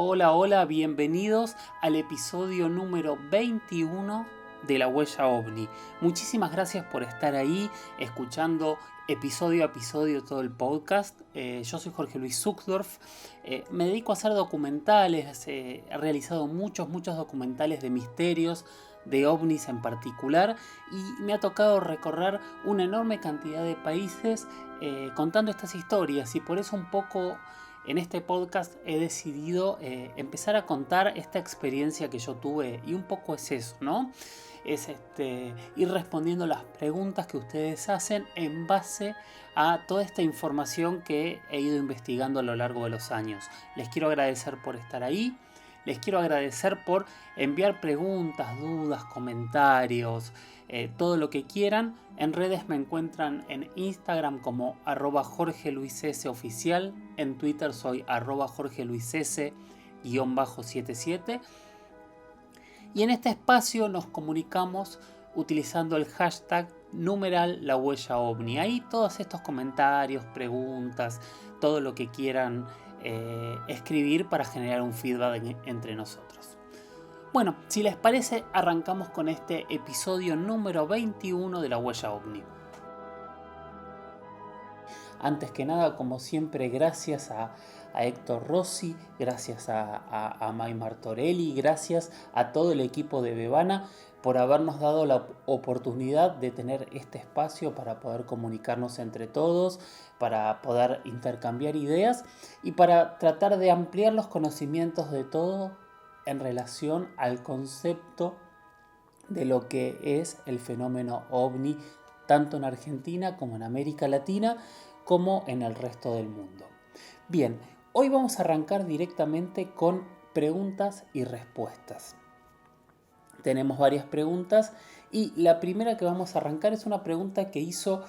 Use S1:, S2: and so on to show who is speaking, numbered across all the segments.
S1: Hola, hola, bienvenidos al episodio número 21 de La Huella OVNI. Muchísimas gracias por estar ahí escuchando episodio a episodio todo el podcast. Yo soy Jorge Luis Zuckdorf. Me dedico a hacer documentales. He realizado muchos documentales de misterios, de ovnis en particular, y me ha tocado recorrer una enorme cantidad de países contando estas historias, y por eso un poco en este podcast he decidido empezar a contar esta experiencia que yo tuve, y un poco es eso, ¿no? Es ir respondiendo las preguntas que ustedes hacen en base a toda esta información que he ido investigando a lo largo de los años. Les quiero agradecer por estar ahí. Les quiero agradecer por enviar preguntas, dudas, comentarios, todo lo que quieran. En redes me encuentran en Instagram como @JorgeLuisS_oficial. En Twitter soy @JorgeLuisS_77. Y en este espacio nos comunicamos utilizando el hashtag #La Huella OVNI. Ahí todos estos comentarios, preguntas, todo lo que quieran escribir para generar un feedback entre nosotros. Bueno, si les parece, arrancamos con este episodio número 21 de La Huella OVNI. Antes que nada, como siempre, gracias a Héctor Rossi, gracias a May Martorelli, gracias a todo el equipo de Bebana por habernos dado la oportunidad de tener este espacio para poder comunicarnos entre todos, para poder intercambiar ideas y para tratar de ampliar los conocimientos de todo en relación al concepto de lo que es el fenómeno OVNI, tanto en Argentina como en América Latina, como en el resto del mundo. Bien, hoy vamos a arrancar directamente con preguntas y respuestas. Tenemos varias preguntas y la primera que vamos a arrancar es una pregunta que hizo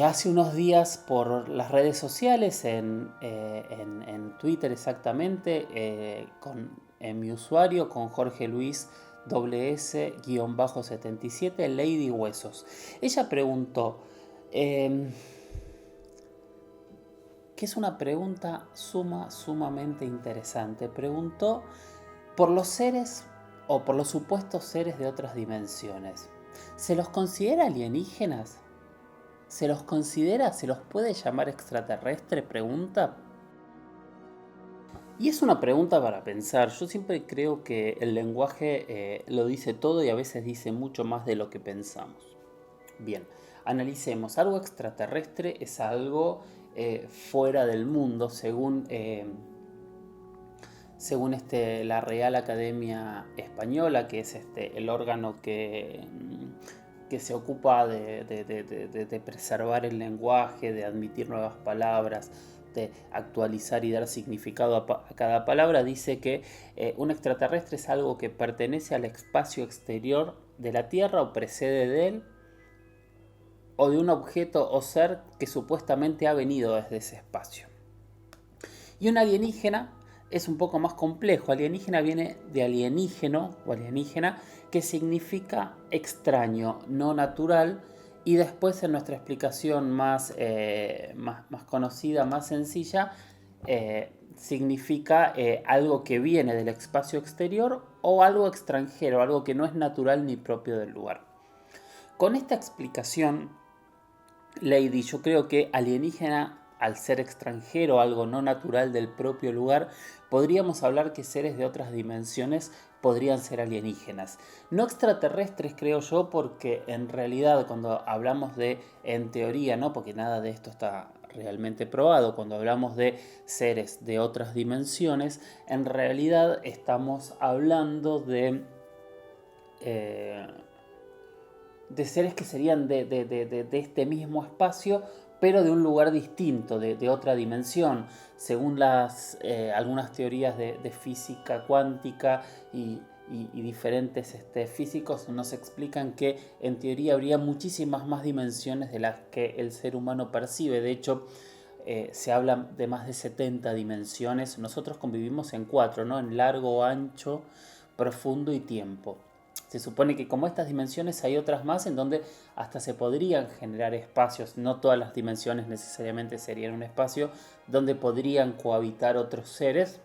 S1: hace unos días por las redes sociales, en Twitter exactamente, en mi usuario, con Jorge Luis WS-77, Lady Huesos. Ella preguntó, que es una pregunta sumamente interesante. Preguntó por los seres o por los supuestos seres de otras dimensiones. ¿Se los considera alienígenas? ¿Se los considera, se los puede llamar extraterrestre? Pregunta. Y es una pregunta para pensar. Yo siempre creo que el lenguaje lo dice todo y a veces dice mucho más de lo que pensamos. Bien, analicemos. Algo extraterrestre es algo fuera del mundo, según la Real Academia Española, que es el órgano que se ocupa de preservar el lenguaje, de admitir nuevas palabras, de actualizar y dar significado a cada palabra. Dice que un extraterrestre es algo que pertenece al espacio exterior de la Tierra o precede de él, o de un objeto o ser que supuestamente ha venido desde ese espacio. Y un alienígena es un poco más complejo. Alienígena viene de alienígeno o alienígena, que significa extraño, no natural, y después en nuestra explicación más conocida, más sencilla, significa algo que viene del espacio exterior o algo extranjero, algo que no es natural ni propio del lugar. Con esta explicación, Lady, yo creo que alienígena, al ser extranjero, algo no natural del propio lugar, podríamos hablar que seres de otras dimensiones podrían ser alienígenas. No extraterrestres, creo yo, porque en realidad cuando hablamos de, en teoría, ¿no? Porque nada de esto está realmente probado, cuando hablamos de seres de otras dimensiones, en realidad estamos hablando de seres que serían de este mismo espacio, pero de un lugar distinto, de otra dimensión. Según algunas teorías de física cuántica y diferentes físicos, nos explican que en teoría habría muchísimas más dimensiones de las que el ser humano percibe. De hecho, se habla de más de 70 dimensiones. Nosotros convivimos en 4, ¿no? En largo, ancho, profundo y tiempo. Se supone que como estas dimensiones hay otras más en donde hasta se podrían generar espacios, no todas las dimensiones necesariamente serían un espacio, donde podrían cohabitar otros seres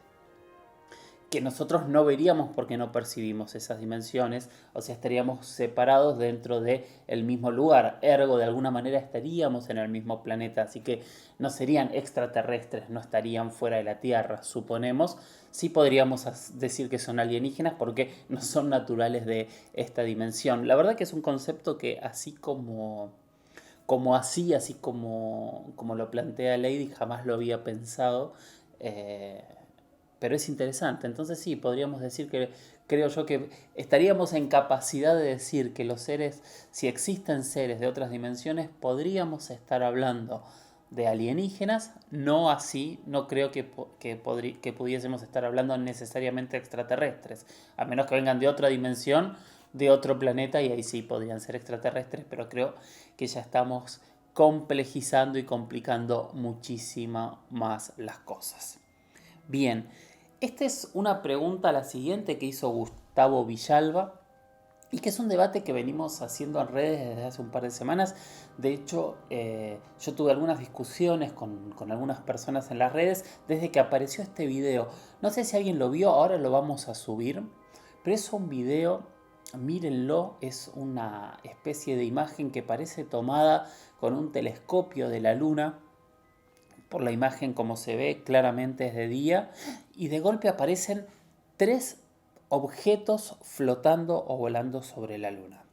S1: que nosotros no veríamos porque no percibimos esas dimensiones, o sea, estaríamos separados dentro del mismo lugar, ergo de alguna manera estaríamos en el mismo planeta, así que no serían extraterrestres, no estarían fuera de la Tierra, suponemos. Sí podríamos decir que son alienígenas porque no son naturales de esta dimensión. La verdad que es un concepto que así como lo plantea Lady, jamás lo había pensado. Eh, pero es interesante. Entonces sí, podríamos decir que, creo yo que estaríamos en capacidad de decir que los seres, si existen seres de otras dimensiones, podríamos estar hablando de alienígenas, no así, no creo que pudiésemos estar hablando necesariamente extraterrestres, a menos que vengan de otra dimensión, de otro planeta, y ahí sí podrían ser extraterrestres, pero creo que ya estamos complejizando y complicando muchísimo más las cosas. Bien, esta es una pregunta, la siguiente, que hizo Gustavo Villalba y que es un debate que venimos haciendo en redes desde hace un par de semanas. De hecho, yo tuve algunas discusiones con algunas personas en las redes desde que apareció este video. No sé si alguien lo vio, ahora lo vamos a subir, pero es un video, mírenlo, es una especie de imagen que parece tomada con un telescopio de la luna. Por la imagen, como se ve, claramente es de día, y de golpe aparecen 3 objetos flotando o volando sobre la luna.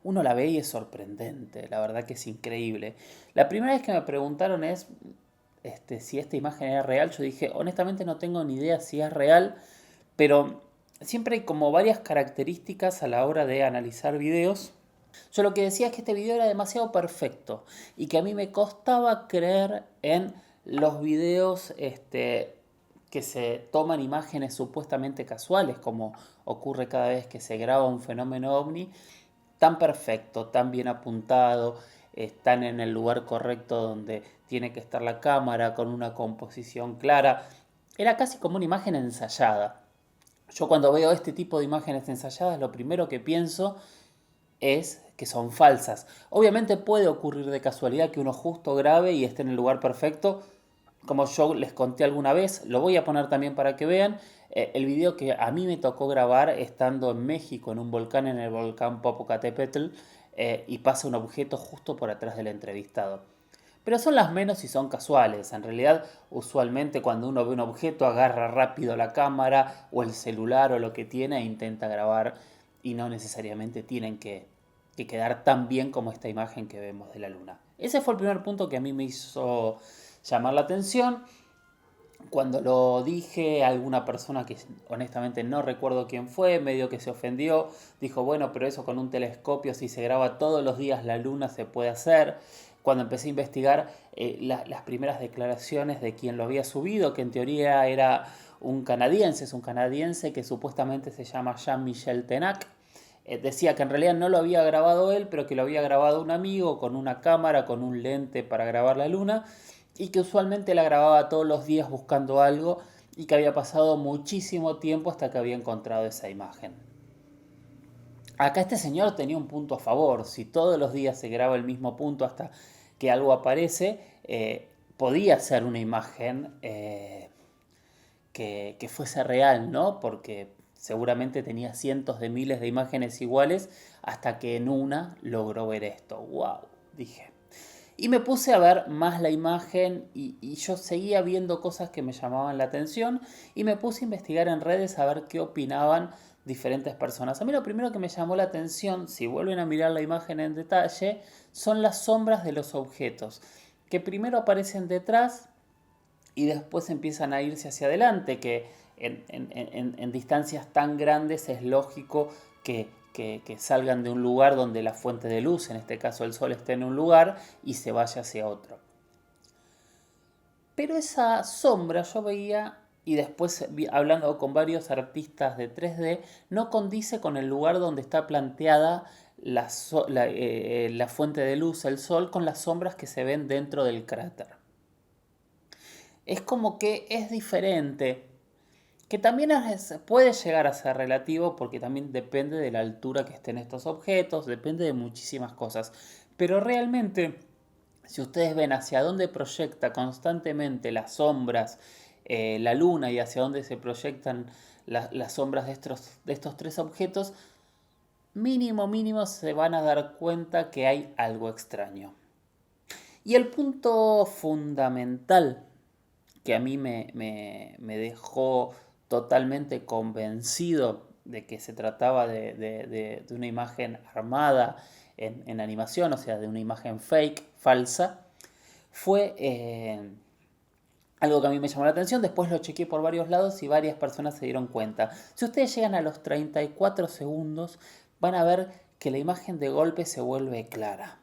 S1: Uno la ve y es sorprendente, la verdad que es increíble. La primera vez que me preguntaron si esta imagen era real, yo dije, honestamente no tengo ni idea si es real, pero siempre hay como varias características a la hora de analizar videos. Yo lo que decía es que este video era demasiado perfecto y que a mí me costaba creer en los videos que se toman imágenes supuestamente casuales, como ocurre cada vez que se graba un fenómeno ovni, tan perfecto, tan bien apuntado, están en el lugar correcto donde tiene que estar la cámara, con una composición clara. Era casi como una imagen ensayada. Yo cuando veo este tipo de imágenes ensayadas, lo primero que pienso es que son falsas. Obviamente puede ocurrir de casualidad que uno justo grabe y esté en el lugar perfecto, como yo les conté alguna vez, lo voy a poner también para que vean, el video que a mí me tocó grabar estando en México, en un volcán, en el volcán Popocatépetl, y pasa un objeto justo por atrás del entrevistado. Pero son las menos y son casuales. En realidad, usualmente cuando uno ve un objeto, agarra rápido la cámara o el celular o lo que tiene e intenta grabar, y no necesariamente tienen que quedar tan bien como esta imagen que vemos de la luna. Ese fue el primer punto que a mí me hizo llamar la atención. Cuando lo dije, alguna persona que honestamente no recuerdo quién fue, medio que se ofendió, dijo, bueno, pero eso con un telescopio, si se graba todos los días la luna, se puede hacer. Cuando empecé a investigar las primeras declaraciones de quien lo había subido, que en teoría era un canadiense que supuestamente se llama Jean-Michel Tenac, decía que en realidad no lo había grabado él, pero que lo había grabado un amigo con una cámara, con un lente para grabar la luna, y que usualmente la grababa todos los días buscando algo y que había pasado muchísimo tiempo hasta que había encontrado esa imagen. Acá este señor tenía un punto a favor. Si todos los días se graba el mismo punto hasta que algo aparece, podía ser una imagen que fuese real, ¿no? Porque seguramente tenía cientos de miles de imágenes iguales hasta que en una logró ver esto. ¡Wow! Dije. Y me puse a ver más la imagen y yo seguía viendo cosas que me llamaban la atención y me puse a investigar en redes a ver qué opinaban diferentes personas. A mí lo primero que me llamó la atención, si vuelven a mirar la imagen en detalle, son las sombras de los objetos, que primero aparecen detrás y después empiezan a irse hacia adelante, que en distancias tan grandes es lógico que salgan de un lugar donde la fuente de luz, en este caso el sol, esté en un lugar y se vaya hacia otro. Pero esa sombra yo veía, y después hablando con varios artistas de 3D, no condice con el lugar donde está planteada la fuente de luz, el sol, con las sombras que se ven dentro del cráter. Es como que es diferente, que también puede llegar a ser relativo porque también depende de la altura que estén estos objetos, depende de muchísimas cosas. Pero realmente, si ustedes ven hacia dónde proyecta constantemente las sombras la luna y hacia dónde se proyectan las sombras de estos tres objetos, mínimo se van a dar cuenta que hay algo extraño. Y el punto fundamental que a mí me dejó totalmente convencido de que se trataba de una imagen armada en animación, o sea, de una imagen fake, falsa, fue algo que a mí me llamó la atención. Después lo chequeé por varios lados y varias personas se dieron cuenta. Si ustedes llegan a los 34 segundos, van a ver que la imagen de golpe se vuelve clara.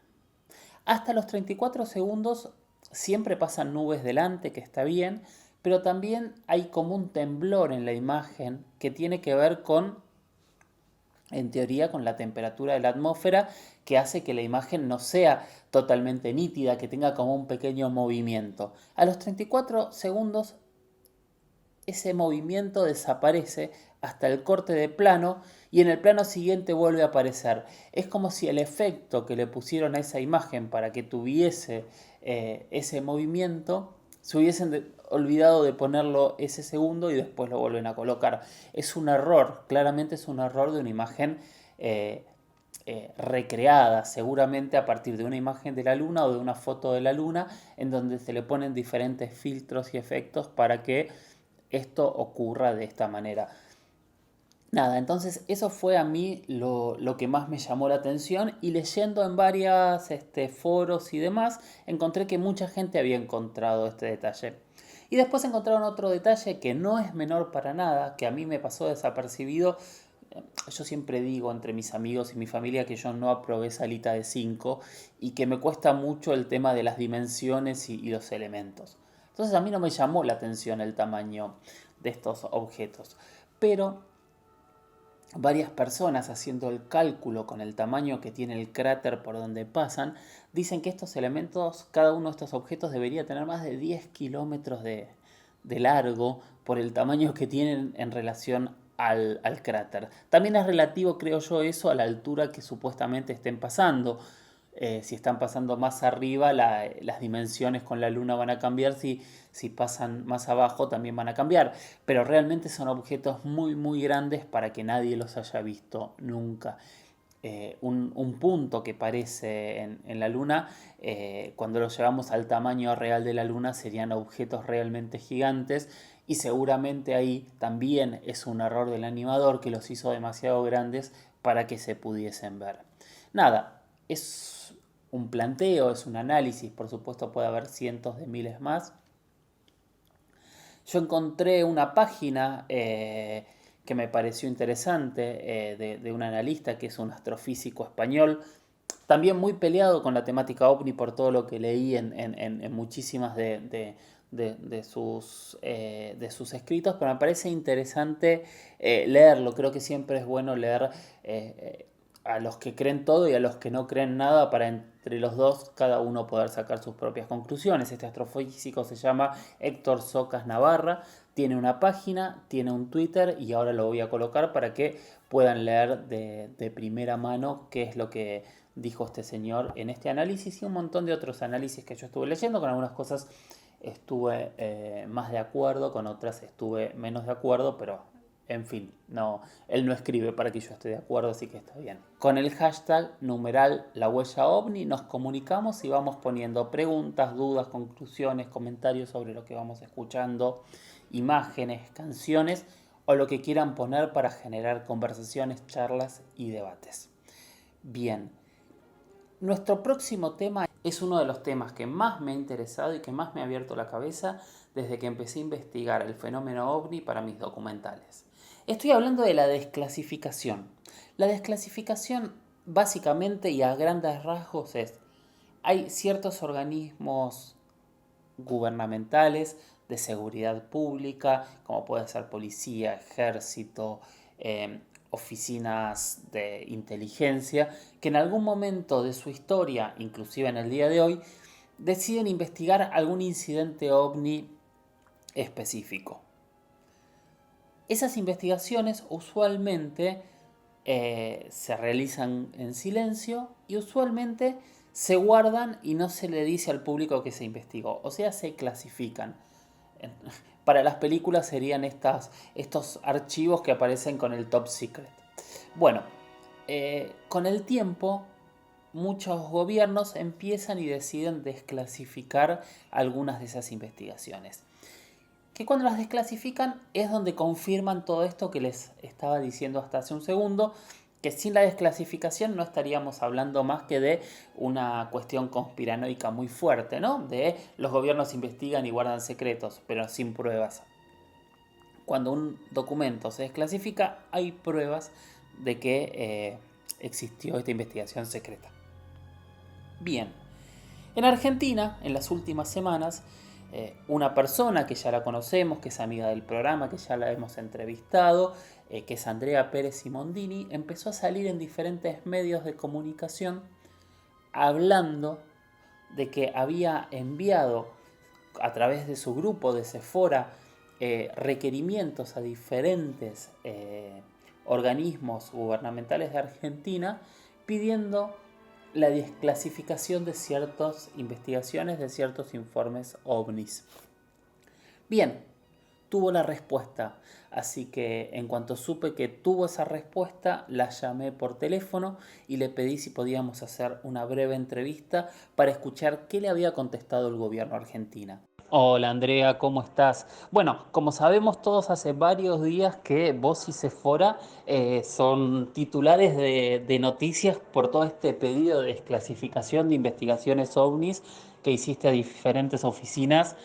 S1: Hasta los 34 segundos siempre pasan nubes delante, que está bien, pero también hay como un temblor en la imagen que tiene que ver con, en teoría, con la temperatura de la atmósfera, que hace que la imagen no sea totalmente nítida, que tenga como un pequeño movimiento. A los 34 segundos ese movimiento desaparece hasta el corte de plano y en el plano siguiente vuelve a aparecer. Es como si el efecto que le pusieron a esa imagen para que tuviese ese movimiento se hubiesen olvidado de ponerlo ese segundo y después lo vuelven a colocar. Es un error, claramente es un error de una imagen recreada, seguramente a partir de una imagen de la luna o de una foto de la luna, en donde se le ponen diferentes filtros y efectos para que esto ocurra de esta manera. Nada, entonces eso fue a mí lo que más me llamó la atención, y leyendo en varios foros y demás, encontré que mucha gente había encontrado este detalle. Y después encontraron otro detalle que no es menor para nada, que a mí me pasó desapercibido. Yo siempre digo entre mis amigos y mi familia que yo no aprobé salita de 5 y que me cuesta mucho el tema de las dimensiones y los elementos. Entonces a mí no me llamó la atención el tamaño de estos objetos. Pero varias personas, haciendo el cálculo con el tamaño que tiene el cráter por donde pasan, dicen que estos elementos, cada uno de estos objetos debería tener más de 10 kilómetros de largo por el tamaño que tienen en relación al cráter. También es relativo, creo yo, eso a la altura que supuestamente estén pasando. Si están pasando más arriba, las dimensiones con la luna van a cambiar. Si pasan más abajo, también van a cambiar. Pero realmente son objetos muy grandes para que nadie los haya visto nunca. Un punto que parece en la luna, cuando lo llevamos al tamaño real de la luna, serían objetos realmente gigantes. Y seguramente ahí también es un error del animador, que los hizo demasiado grandes para que se pudiesen ver. Nada, es un planteo, es un análisis, por supuesto puede haber cientos de miles más. Yo encontré una página que me pareció interesante, de un analista que es un astrofísico español, también muy peleado con la temática OVNI por todo lo que leí en muchísimas de sus escritos, pero me parece interesante leerlo. Creo que siempre es bueno leer a los que creen todo y a los que no creen nada, para entre los dos cada uno poder sacar sus propias conclusiones. Este astrofísico se llama Héctor Socas Navarra, tiene una página, tiene un Twitter, y ahora lo voy a colocar para que puedan leer de primera mano qué es lo que dijo este señor en este análisis y un montón de otros análisis que yo estuve leyendo. Con algunas cosas estuve más de acuerdo, con otras estuve menos de acuerdo, pero en fin, no, él no escribe para que yo esté de acuerdo, así que está bien. Con el hashtag numeral La Huella OVNI nos comunicamos y vamos poniendo preguntas, dudas, conclusiones, comentarios sobre lo que vamos escuchando, imágenes, canciones o lo que quieran poner para generar conversaciones, charlas y debates. Bien, nuestro próximo tema es uno de los temas que más me ha interesado y que más me ha abierto la cabeza desde que empecé a investigar el fenómeno OVNI para mis documentales. Estoy hablando de la desclasificación. La desclasificación, básicamente y a grandes rasgos, es: hay ciertos organismos gubernamentales de seguridad pública, como puede ser policía, ejército, oficinas de inteligencia, que en algún momento de su historia, inclusive en el día de hoy, deciden investigar algún incidente OVNI específico. Esas investigaciones usualmente se realizan en silencio y usualmente se guardan y no se le dice al público que se investigó, o sea, se clasifican. Para las películas serían estos archivos que aparecen con el top secret. Bueno, con el tiempo muchos gobiernos empiezan y deciden desclasificar algunas de esas investigaciones. Que cuando las desclasifican es donde confirman todo esto que les estaba diciendo hasta hace un segundo, que sin la desclasificación no estaríamos hablando más que de una cuestión conspiranoica muy fuerte, ¿no? De los gobiernos investigan y guardan secretos, pero sin pruebas. Cuando un documento se desclasifica, hay pruebas de que existió esta investigación secreta. Bien, en Argentina, en las últimas semanas, una persona que ya la conocemos, que es amiga del programa, que ya la hemos entrevistado, que es Andrea Pérez Simondini, empezó a salir en diferentes medios de comunicación hablando de que había enviado a través de su grupo de Sephora requerimientos a diferentes organismos gubernamentales de Argentina pidiendo la desclasificación de ciertas investigaciones, de ciertos informes ovnis. Bien, tuvo la respuesta, así que en cuanto supe que tuvo esa respuesta, la llamé por teléfono y le pedí si podíamos hacer una breve entrevista para escuchar qué le había contestado el gobierno argentino. Hola Andrea, ¿cómo estás? Bueno, como sabemos todos hace varios días que vos y Sephora son titulares de noticias por todo este pedido de desclasificación de investigaciones ovnis que hiciste a diferentes oficinas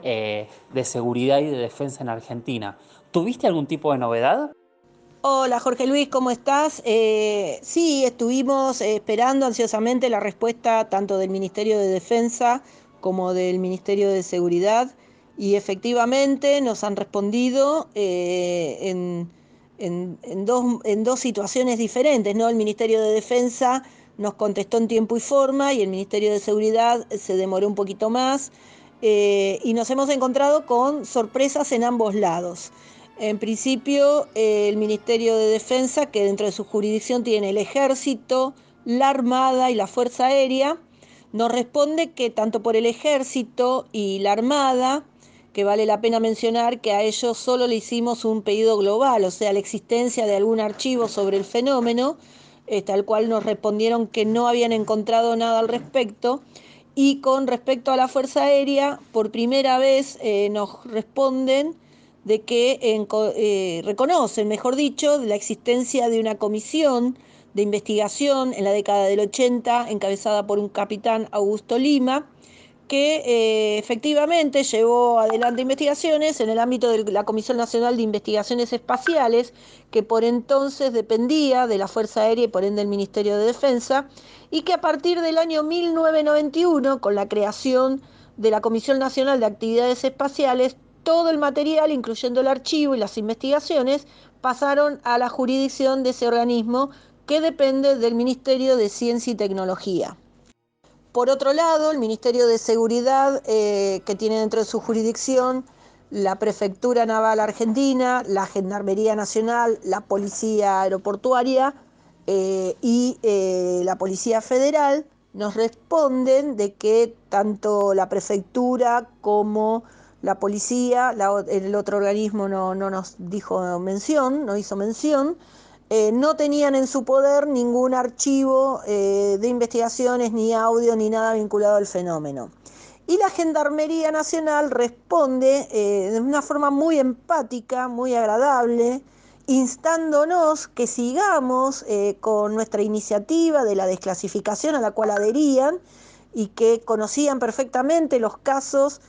S1: de seguridad y de defensa en Argentina. ¿Tuviste algún tipo de novedad?
S2: Hola Jorge Luis, ¿cómo estás? Sí, estuvimos esperando ansiosamente la respuesta tanto del Ministerio de Defensa como del Ministerio de Seguridad y efectivamente nos han respondido en dos situaciones diferentes, ¿no? El Ministerio de Defensa nos contestó en tiempo y forma y el Ministerio de Seguridad se demoró un poquito más y nos hemos encontrado con sorpresas en ambos lados. En principio, el Ministerio de Defensa, que dentro de su jurisdicción tiene el Ejército, la Armada y la Fuerza Aérea, nos responde que tanto por el Ejército y la Armada, que vale la pena mencionar que a ellos solo le hicimos un pedido global, o sea, la existencia de algún archivo sobre el fenómeno, tal cual nos respondieron que no habían encontrado nada al respecto. Y con respecto a la Fuerza Aérea, por primera vez nos responden de que reconocen, mejor dicho, la existencia de una comisión de investigación en la década del 80, encabezada por un capitán Augusto Lima, que efectivamente llevó adelante investigaciones en el ámbito de la Comisión Nacional de Investigaciones Espaciales, que por entonces dependía de la Fuerza Aérea y por ende del Ministerio de Defensa, y que a partir del año 1991, con la creación de la Comisión Nacional de Actividades Espaciales, todo el material, incluyendo el archivo y las investigaciones, pasaron a la jurisdicción de ese organismo que depende del Ministerio de Ciencia y Tecnología. Por otro lado, el Ministerio de Seguridad, que tiene dentro de su jurisdicción la Prefectura Naval Argentina, la Gendarmería Nacional, la Policía Aeroportuaria y la Policía Federal, nos responden de que tanto la Prefectura como la Policía, el otro organismo no nos dijo mención, no hizo mención, no tenían en su poder ningún archivo de investigaciones, ni audio, ni nada vinculado al fenómeno. Y la Gendarmería Nacional responde de una forma muy empática, muy agradable, instándonos que sigamos con nuestra iniciativa de la desclasificación a la cual adherían y que conocían perfectamente los casos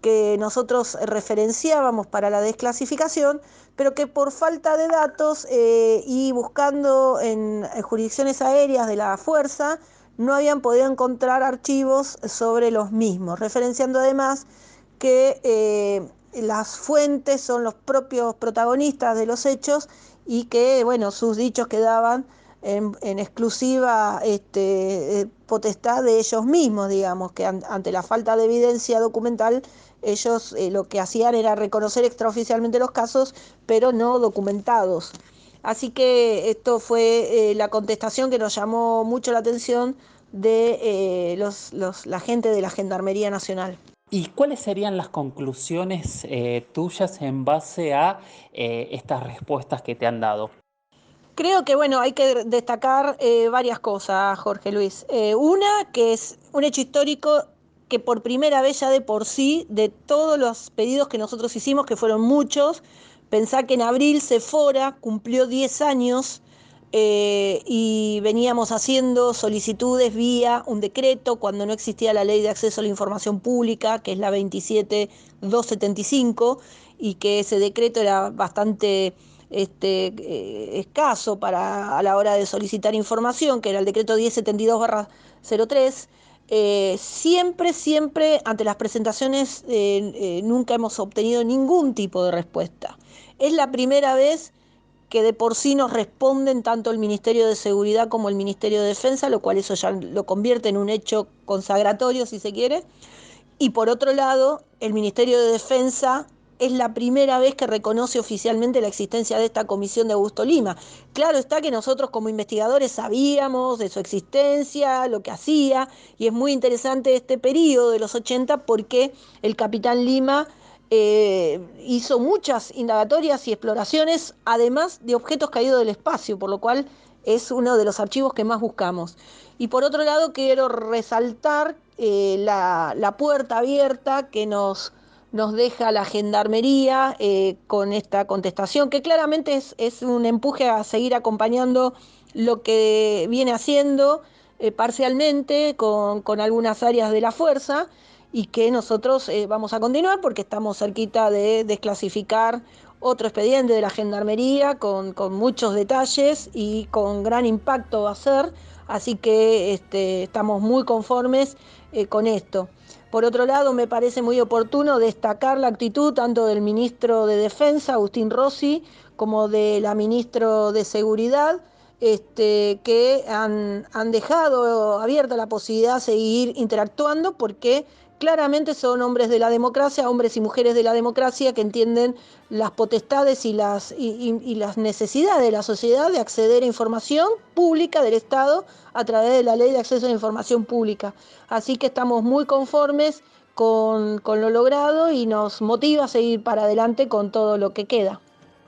S2: que nosotros referenciábamos para la desclasificación, pero que por falta de datos y buscando en jurisdicciones aéreas de la fuerza, no habían podido encontrar archivos sobre los mismos, referenciando además que las fuentes son los propios protagonistas de los hechos y que, bueno, sus dichos quedaban en exclusiva potestad de ellos mismos, digamos, que ante la falta de evidencia documental, ellos lo que hacían era reconocer extraoficialmente los casos, pero no documentados. Así que esto fue la contestación que nos llamó mucho la atención de la gente de la Gendarmería Nacional.
S1: ¿Y cuáles serían las conclusiones tuyas en base a estas respuestas que te han dado?
S2: Creo que bueno, hay que destacar varias cosas, Jorge Luis. Una, que es un hecho histórico que por primera vez ya de por sí, de todos los pedidos que nosotros hicimos, que fueron muchos, pensá que en abril Sephora cumplió 10 años y veníamos haciendo solicitudes vía un decreto cuando no existía la ley de acceso a la información pública, que es la 27275, y que ese decreto era bastante escaso para a la hora de solicitar información, que era el decreto 1072/03. Siempre ante las presentaciones nunca hemos obtenido ningún tipo de respuesta. Es la primera vez que de por sí nos responden tanto el Ministerio de Seguridad como el Ministerio de Defensa, lo cual eso ya lo convierte en un hecho consagratorio, si se quiere. Y por otro lado, el Ministerio de Defensa es la primera vez que reconoce oficialmente la existencia de esta comisión de Augusto Lima. Claro está que nosotros como investigadores sabíamos de su existencia, lo que hacía, y es muy interesante este periodo de los 80 porque el capitán Lima hizo muchas indagatorias y exploraciones, además de objetos caídos del espacio, por lo cual es uno de los archivos que más buscamos. Y por otro lado, quiero resaltar la puerta abierta que nos deja la Gendarmería con esta contestación, que claramente es un empuje a seguir acompañando lo que viene haciendo parcialmente con algunas áreas de la fuerza y que nosotros vamos a continuar porque estamos cerquita de desclasificar otro expediente de la Gendarmería con muchos detalles y con gran impacto va a ser, así que estamos muy conformes con esto. Por otro lado, me parece muy oportuno destacar la actitud tanto del ministro de Defensa, Agustín Rossi, como de la ministra de Seguridad, que han dejado abierta la posibilidad de seguir interactuando porque claramente son hombres de la democracia, hombres y mujeres de la democracia que entienden las potestades y las necesidades de la sociedad de acceder a información pública del Estado a través de la Ley de Acceso a la Información Pública. Así que estamos muy conformes con lo logrado y nos motiva a seguir para adelante con todo lo que queda.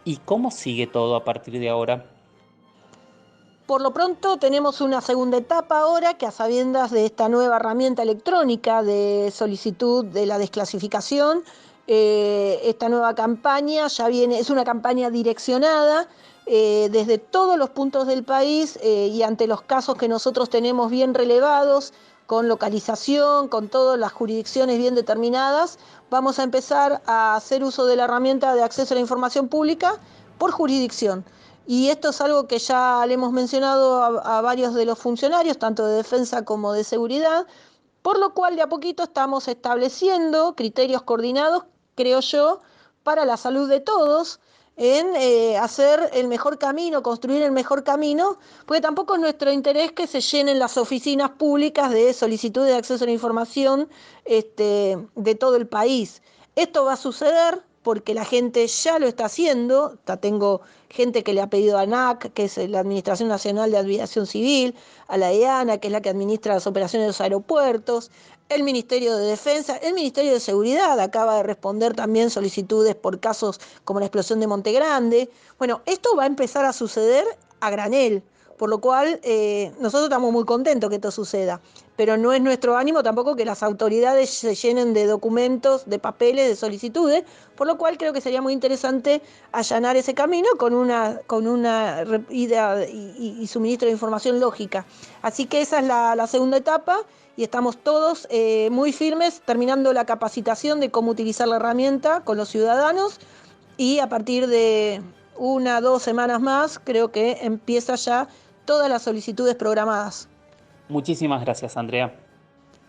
S1: ¿Y cómo sigue todo a partir de ahora?
S2: Por lo pronto tenemos una segunda etapa ahora que a sabiendas de esta nueva herramienta electrónica de solicitud de la desclasificación, esta nueva campaña ya viene, es una campaña direccionada desde todos los puntos del país y ante los casos que nosotros tenemos bien relevados, con localización, con todas las jurisdicciones bien determinadas, vamos a empezar a hacer uso de la herramienta de acceso a la información pública por jurisdicción. Y esto es algo que ya le hemos mencionado a varios de los funcionarios, tanto de defensa como de seguridad, por lo cual de a poquito estamos estableciendo criterios coordinados, creo yo, para la salud de todos, en hacer el mejor camino, construir el mejor camino, porque tampoco es nuestro interés que se llenen las oficinas públicas de solicitud de acceso a la información de todo el país. Esto va a suceder porque la gente ya lo está haciendo. Tengo gente que le ha pedido a ANAC, que es la Administración Nacional de Aviación Civil, a la EANA, que es la que administra las operaciones de los aeropuertos, el Ministerio de Defensa, el Ministerio de Seguridad acaba de responder también solicitudes por casos como la explosión de Monte Grande. Bueno, esto va a empezar a suceder a granel, por lo cual nosotros estamos muy contentos que esto suceda, pero no es nuestro ánimo tampoco que las autoridades se llenen de documentos, de papeles, de solicitudes, por lo cual creo que sería muy interesante allanar ese camino con una ida y suministro de información lógica. Así que esa es la segunda etapa y estamos todos muy firmes terminando la capacitación de cómo utilizar la herramienta con los ciudadanos y a partir de 1 o 2 semanas más creo que empieza ya todas las solicitudes programadas.
S1: Muchísimas gracias, Andrea.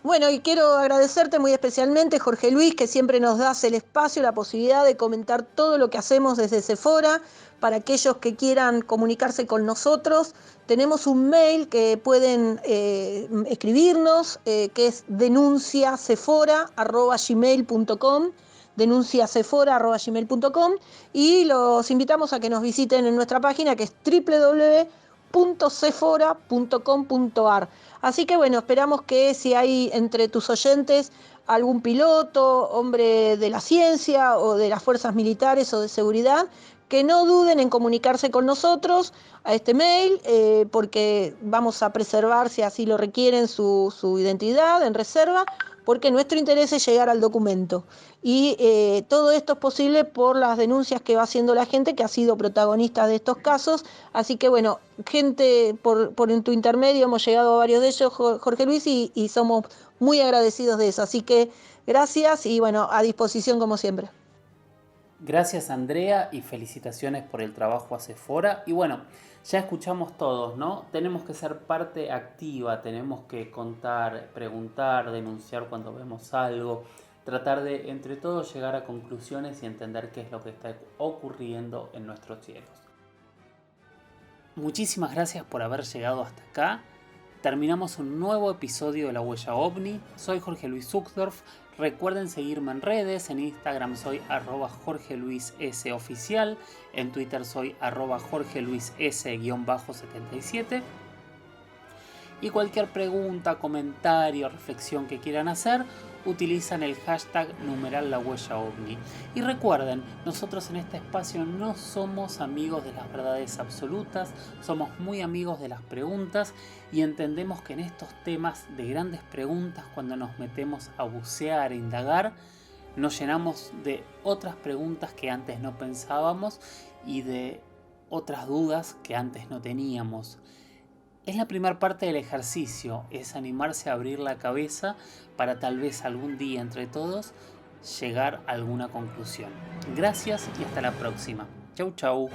S2: Bueno, y quiero agradecerte muy especialmente, Jorge Luis, que siempre nos das el espacio, la posibilidad de comentar todo lo que hacemos desde Sephora. Para aquellos que quieran comunicarse con nosotros, tenemos un mail que pueden escribirnos, que es denunciasephora@gmail.com, denunciasephora@gmail.com, y los invitamos a que nos visiten en nuestra página que es www.cefora.com.ar. Así que bueno, esperamos que si hay entre tus oyentes algún piloto, hombre de la ciencia o de las fuerzas militares o de seguridad, que no duden en comunicarse con nosotros a este mail, porque vamos a preservar, si así lo requieren, su identidad en reserva, porque nuestro interés es llegar al documento. Y todo esto es posible por las denuncias que va haciendo la gente que ha sido protagonista de estos casos. Así que bueno, gente, por en tu intermedio hemos llegado a varios de ellos, Jorge Luis, y somos muy agradecidos de eso. Así que gracias y bueno, a disposición como siempre.
S1: Gracias Andrea y felicitaciones por el trabajo a Cefora. Y bueno, ya escuchamos todos, ¿no? Tenemos que ser parte activa, tenemos que contar, preguntar, denunciar cuando vemos algo, tratar de entre todos llegar a conclusiones y entender qué es lo que está ocurriendo en nuestros cielos. Muchísimas gracias por haber llegado hasta acá. Terminamos un nuevo episodio de La Huella OVNI. Soy Jorge Luis Zuckdorf. Recuerden seguirme en redes. En Instagram soy @JorgeLuisSoficial. En Twitter soy @JorgeLuisS_77. Y cualquier pregunta, comentario, reflexión que quieran hacer, utilizan el hashtag #LaHuellaOVNI. Y recuerden, nosotros en este espacio no somos amigos de las verdades absolutas, somos muy amigos de las preguntas y entendemos que en estos temas de grandes preguntas, cuando nos metemos a bucear e indagar, nos llenamos de otras preguntas que antes no pensábamos y de otras dudas que antes no teníamos. Es la primera parte del ejercicio, es animarse a abrir la cabeza para tal vez algún día entre todos llegar a alguna conclusión. Gracias y hasta la próxima. Chau chau.